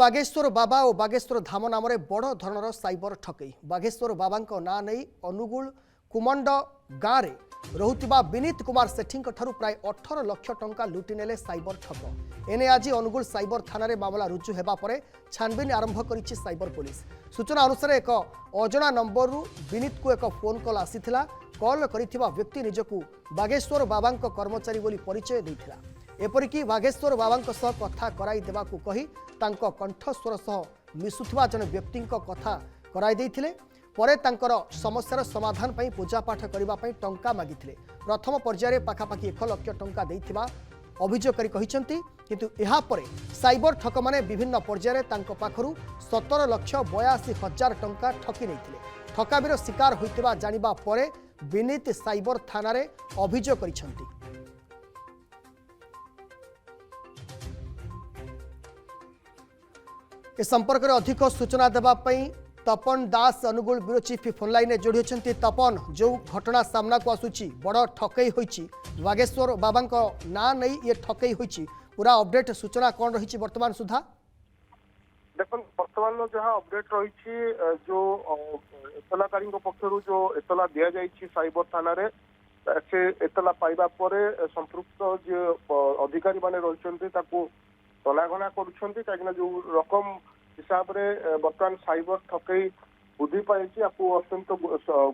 बागेश्वर बाबा और बागेश्वर धाम नाम बड़ धरणर साइबर ठकई। बागेश्वर बाबा ना नहीं अनुगुल कुमंड गाँव में रोहुतिबा विनीत कुमार सेठी प्राय 18 लाख टंका लुटि नेले साइबर ठक। एने आज अनुगुल साइबर थाना मामला रुजु होगा पर छानबिन आरंभ करिछि साइबर पुलिस। सूचना अनुसार एक अजणा नंबर विनीत को एक फोन कॉल आसीथिला। कॉल करिथिबा व्यक्ति निजकू बागेश्वर बाबा कर्मचारी बोली परिचय देथिला। एपरिकी बागेश्वर बाबा सह कथा कराई देबाकू कही तांको कंठस्वर सह मिसुथुवा जन व्यक्ति कथा कराई देथिले। परे तांकर समस्यार समाधान पई पूजापाठ करबा पई टंका मागिथिले। प्रथम पर्याय पाखापाखि 1 लाख टंका देथिबा अभियोगकारी कहिसंती, किंतु एहा परे साइबर ठक माने विभिन्न पर्याय तांको पाखरु 17,82,000 टंका ठकी नैथिले। ठकामीर शिकार होइतिबा जानिबा परे विनीत साइबर थाना रे अभियोग करिसंती। ए संपर्क में अधिक सूचना देवाई तपन दास अनुगुल ब्यूरो चीफ फोनलाइन जोड़ी होती। तपन, जो घटना सामना को आसूची बड़ ठकई होईची बागेश्वर बाबा ना नहीं ये ठकई होईची, पूरा अपडेट सूचना कौन रही वर्तमान सुधा? देखो वर्तमान जहाँ अपडेट रही जो एतलाकारी पक्षर जो एतला दि जाइए साइबर थाना रे से एतला पाइबा परे संपृक्त जो अधिकारी माने रही तनाघना करुँच जो रकम हिसाब रे बर्तमान साइबर ठकई वृद्धि पाई अत्यंत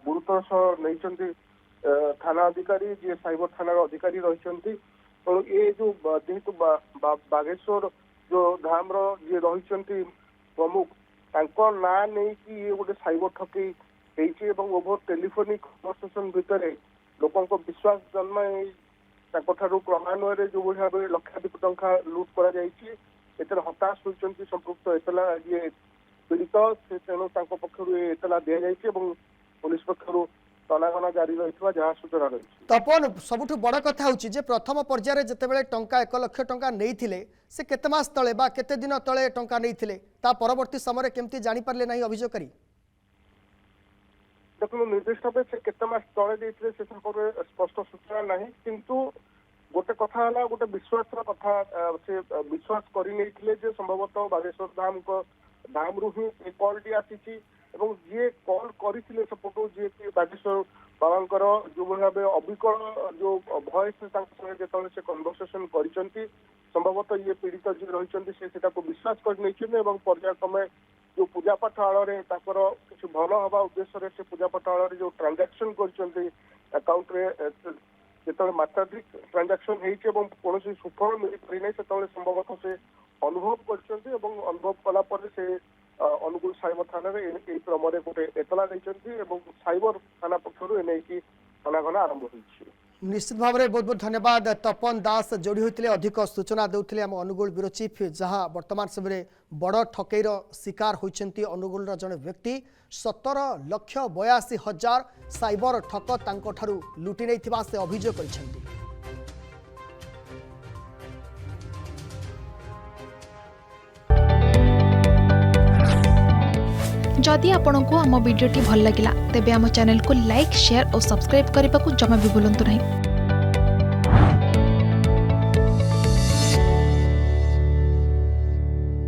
गुरुतर सह नहीं थाना अधिकारी जी साइबर थाना अधिकारी रही। तो ये जो जेहेतु बागेश्वर जो धाम जी रही प्रमुख तांको ना नहीं कि ये गोटे साइबर ठकई होती ओभर टेलीफोनिक कन्वर्सेशन भितर लोकों विश्वास जन्म क्रमान्वय जो भाव लक्षाधिक टंका लुट कर हताश होती संपृक्त एतला ये पीड़ित से तेणु पक्षर एतला दि जाइए पुलिस पक्षर तनाघना जारी रही जहाँ सूचना रही। तपन सबुठ बड़ कथा होची जे प्रथम पर्याय जितेबाला टंका 1 लाख टंका नहीं से केते मास तले बा केते दिन तले टंका नहीं ता परवर्ती समय केमती जानी पारले नहीं अभियोगकारी? देखो निर्दिष्ट भाव से केते मास तले देथिले से संपर्क स्पष्ट सूचना नहीं, किंतु गोटे कथा है गोटे विश्वास कथा से विश्वास कर संभवतः बागेश्वर धाम रु ही कॉल टी आसी जी कॉल करते सपोर्ट जी बागेश्वर बाबा जो भाव अविकल जो भयस जो से कन्वर्सेशन कर संभवतः ये पीड़ित जी रही विश्वास कर पर्यायक्रमे जो पूजापाठ आड़ किसी भल हवा उद्देश्य से पूजापाठ आड़ जो ट्रांजाक्शन कर अकाउंट जो मात्राधिक ट्रांजाक्शन कौन सुफल मिल पारिना से संभवतः से अनुभव कर कलापर से अनुगुल साइबर थाना क्रम गोटे एतला नहीं साइबर थाना पक्षर एने तनाघना आरंभ हो। निश्चित भाव में बहुत बहुत धन्यवाद तपन दास जोड़ी होते अधिक सूचना देते आम अनुगुल ब्यूरो चीफ, जहाँ वर्तमान समय बड़ ठकईर शिकार होती अनुगुल जड़े व्यक्ति 17,82,000 साइबर ठक तांको लुटि नहीं से अभियोग कर। जदि आपंक आम भिडी भल लगा तेब आम चैनल को लाइक, शेयर और सब्सक्राइब करने को जमा भी भूलु नहीं।